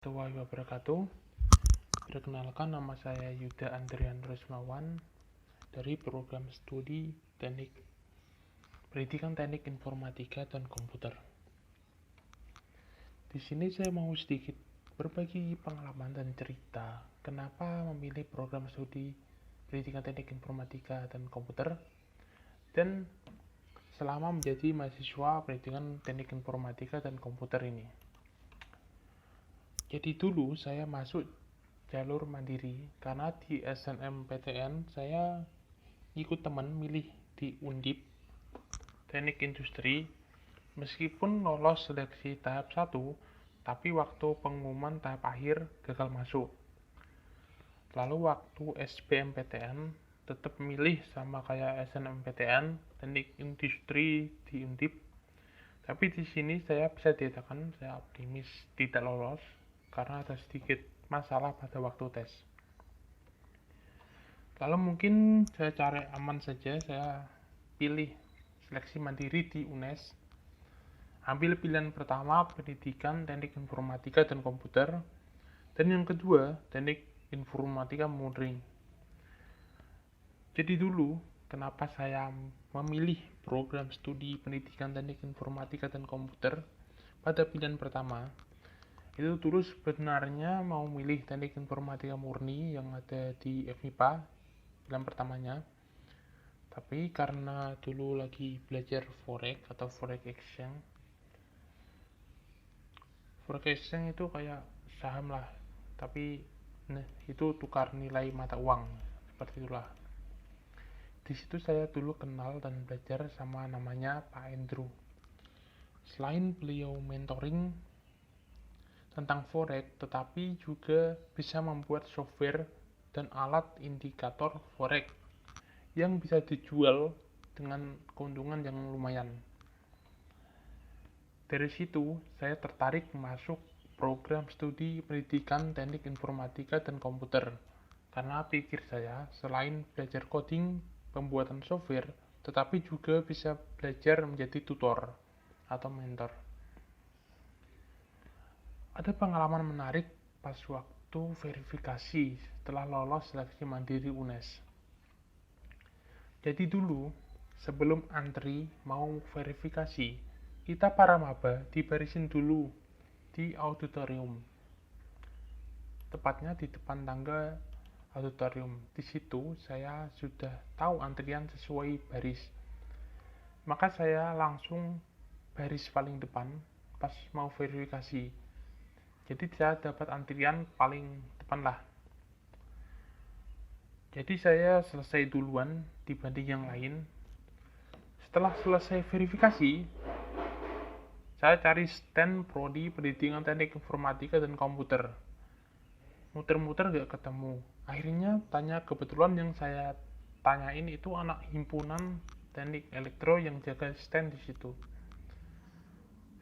Warahmatullahi wabarakatuh. Perkenalkan, nama saya Yuda Andrian Rusmawan dari program studi Pendidikan Teknik Informatika dan Komputer. Di sini saya mau sedikit berbagi pengalaman dan cerita kenapa memilih program studi Pendidikan Teknik Informatika dan Komputer dan selama menjadi mahasiswa Pendidikan Teknik Informatika dan Komputer ini. Jadi dulu saya masuk jalur mandiri karena di SNMPTN saya ikut teman milih di Undip Teknik Industri. Meskipun lolos seleksi tahap 1, tapi waktu pengumuman tahap akhir gagal masuk. Lalu waktu SBMPTN tetap milih sama kayak SNMPTN Teknik Industri di Undip. Tapi di sini saya bisa dikatakan saya optimis tidak lolos karena ada sedikit masalah pada waktu tes. Lalu mungkin saya cari aman saja, saya pilih seleksi mandiri di UNES. Ambil pilihan pertama Pendidikan Teknik Informatika dan Komputer, dan yang kedua Teknik Informatika Murni. Jadi dulu kenapa saya memilih program studi Pendidikan Teknik Informatika dan Komputer pada pilihan pertama? Itu dulu sebenarnya mau milih Teknik Informatika Murni yang ada di FMIPA pilihan pertamanya, tapi karena dulu lagi belajar forex atau forex exchange itu kayak saham lah, tapi itu tukar nilai mata uang seperti itulah. Di situ saya dulu kenal dan belajar sama namanya Pak Andrew. Selain beliau mentoring tentang forex, tetapi juga bisa membuat software dan alat indikator forex yang bisa dijual dengan keuntungan yang lumayan. Dari situ, saya tertarik masuk program studi Pendidikan Teknik Informatika dan Komputer, karena pikir saya, selain belajar coding, pembuatan software, tetapi juga bisa belajar menjadi tutor atau mentor. Ada pengalaman menarik pas waktu verifikasi setelah lolos seleksi mandiri UNES. Jadi dulu, sebelum antri mau verifikasi, kita para maba dibarisin dulu di auditorium. Tepatnya di depan tangga auditorium. Di situ saya sudah tahu antrian sesuai baris. Maka saya langsung baris paling depan pas mau verifikasi. Jadi saya dapat antrian paling depan lah. Jadi saya selesai duluan dibanding yang lain. Setelah selesai verifikasi, saya cari stand Prodi Pendidikan Teknik Informatika dan Komputer. Muter-muter gak ketemu. Akhirnya kebetulan yang saya tanyain itu anak himpunan teknik elektro yang jaga stand di situ.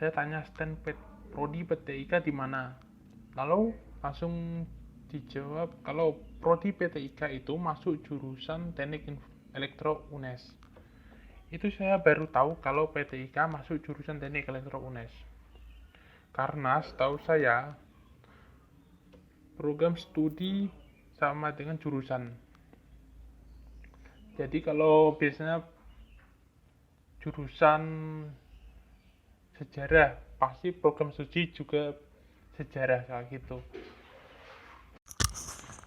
Saya tanya stand Prodi PTIK di mana? Lalu langsung dijawab kalau Prodi PTIK itu masuk jurusan Teknik Elektro UNES. Itu saya baru tahu kalau PTIK masuk jurusan Teknik Elektro UNES. Karena setahu saya program studi sama dengan jurusan. Jadi kalau biasanya jurusan sejarah, pasti program studi juga sejarah kayak gitu.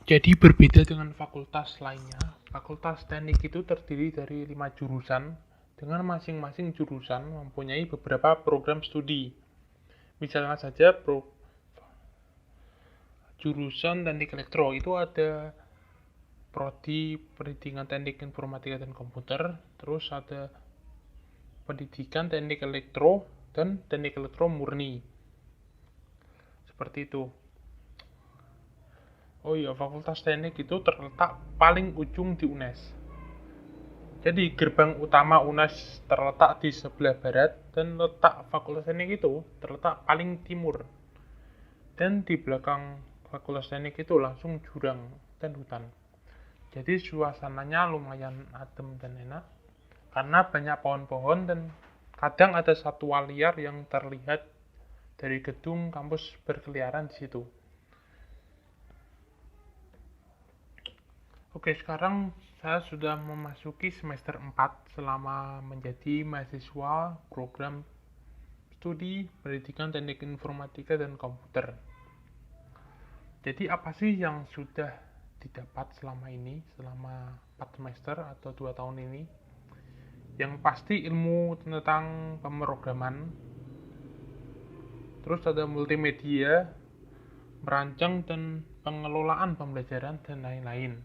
Jadi berbeda dengan fakultas lainnya, fakultas teknik itu terdiri dari 5 jurusan dengan masing-masing jurusan mempunyai beberapa program studi. Misalnya saja jurusan teknik elektro itu ada Prodi Pendidikan Teknik Informatika dan Komputer, terus ada Pendidikan Teknik Elektro dan Teknik Elektro Murni. Seperti itu. Oh iya, fakultas teknik itu terletak paling ujung di UNES. Jadi gerbang utama UNES terletak di sebelah barat dan letak fakultas teknik itu terletak paling timur. Dan di belakang fakultas teknik itu langsung jurang dan hutan. Jadi suasananya lumayan adem dan enak karena banyak pohon-pohon dan kadang ada satwa liar yang terlihat dari gedung kampus berkeliaran di situ. Oke, sekarang saya sudah memasuki semester 4 selama menjadi mahasiswa program studi pendidikan teknik informatika dan komputer. Jadi apa sih yang sudah didapat selama ini, selama 4 semester atau 2 tahun ini? Yang pasti ilmu tentang pemrograman, terus ada multimedia, merancang dan pengelolaan pembelajaran, dan lain-lain.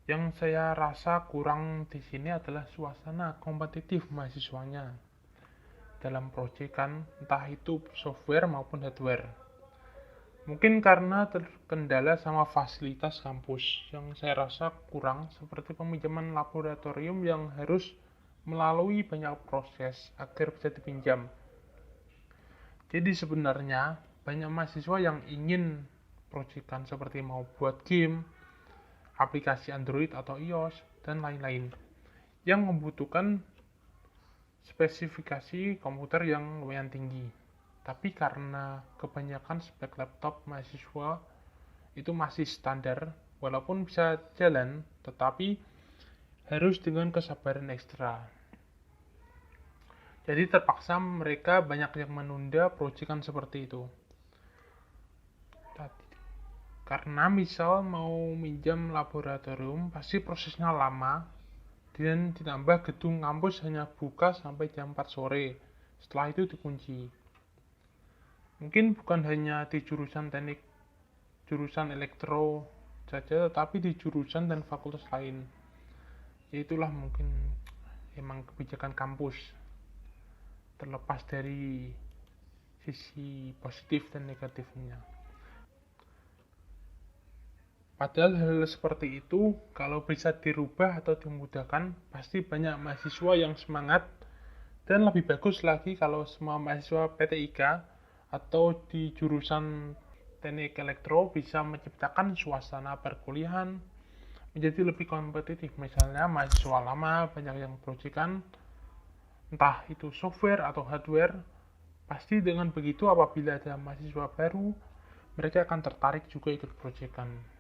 Yang saya rasa kurang di sini adalah suasana kompetitif mahasiswanya dalam proyekan, entah itu software maupun hardware. Mungkin karena terkendala sama fasilitas kampus yang saya rasa kurang, seperti peminjaman laboratorium yang harus melalui banyak proses agar bisa dipinjam. Jadi sebenarnya banyak mahasiswa yang ingin proyekan seperti mau buat game, aplikasi Android atau iOS, dan lain-lain yang membutuhkan spesifikasi komputer yang lumayan tinggi. Tapi karena kebanyakan spek laptop mahasiswa itu masih standar, walaupun bisa jalan, tetapi harus dengan kesabaran ekstra. Jadi terpaksa mereka banyak yang menunda proyekan seperti itu. Karena misal mau minjam laboratorium, pasti prosesnya lama, dan ditambah gedung kampus hanya buka sampai jam 4 sore. Setelah itu dikunci. Mungkin bukan hanya di jurusan teknik, jurusan elektro saja, tetapi di jurusan dan fakultas lain. Itulah mungkin emang kebijakan kampus. Terlepas dari sisi positif dan negatifnya. Padahal hal seperti itu, kalau bisa dirubah atau dimudahkan, pasti banyak mahasiswa yang semangat, dan lebih bagus lagi kalau semua mahasiswa PTIK atau di jurusan teknik elektro bisa menciptakan suasana perkuliahan menjadi lebih kompetitif. Misalnya mahasiswa lama banyak yang proyekan, entah itu software atau hardware, pasti dengan begitu apabila ada mahasiswa baru, mereka akan tertarik juga ikut proyekan.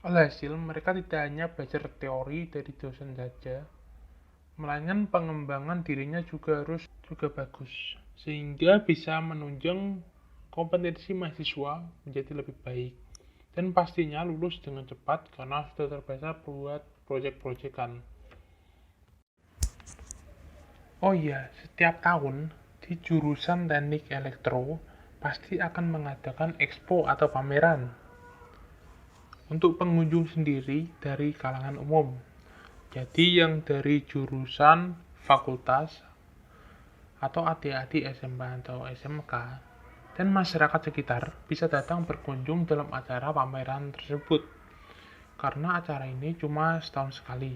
Alhasil, mereka tidak hanya belajar teori dari dosen saja, melainkan pengembangan dirinya juga harus bagus, sehingga bisa menunjang kompetensi mahasiswa menjadi lebih baik, dan pastinya lulus dengan cepat karena sudah terbiasa buat proyek-proyekan. Oh iya, setiap tahun di jurusan teknik elektro pasti akan mengadakan expo atau pameran untuk pengunjung sendiri dari kalangan umum. Jadi yang dari jurusan, fakultas, atau adik-adik SMA atau SMK, dan masyarakat sekitar bisa datang berkunjung dalam acara pameran tersebut. Karena acara ini cuma setahun sekali.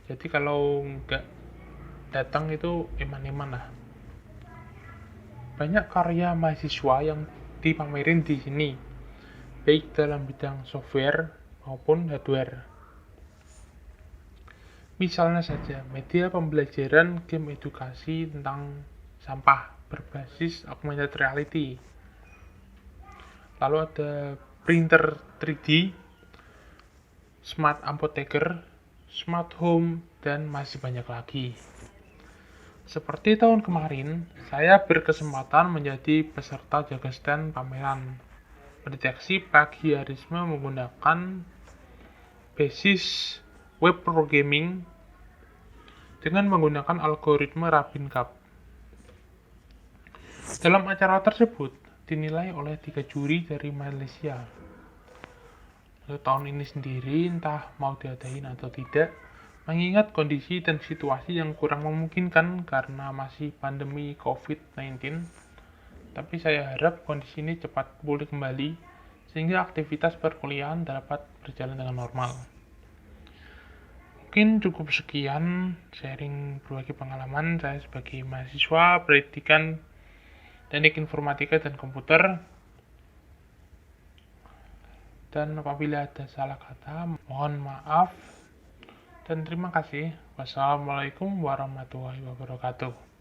Jadi kalau nggak datang itu eman-eman lah. Banyak karya mahasiswa yang dipamerin di sini, baik dalam bidang software maupun hardware. Misalnya saja, media pembelajaran game edukasi tentang sampah berbasis augmented reality. Lalu ada printer 3D, smart apotheker, smart home, dan masih banyak lagi. Seperti tahun kemarin, saya berkesempatan menjadi peserta jaga stand pameran mendeteksi plagiarisme menggunakan basis web programming dengan menggunakan algoritma RabbinCap. Dalam acara tersebut dinilai oleh 3 juri dari Malaysia. Lalu tahun ini sendiri entah mau diadain atau tidak, mengingat kondisi dan situasi yang kurang memungkinkan karena masih pandemi COVID-19. Tapi saya harap kondisi ini cepat pulih kembali, sehingga aktivitas perkuliahan dapat berjalan dengan normal. Mungkin cukup sekian sharing berbagi pengalaman saya sebagai mahasiswa pendidikan teknik informatika dan komputer. Dan apabila ada salah kata, mohon maaf. Dan terima kasih. Wassalamualaikum warahmatullahi wabarakatuh.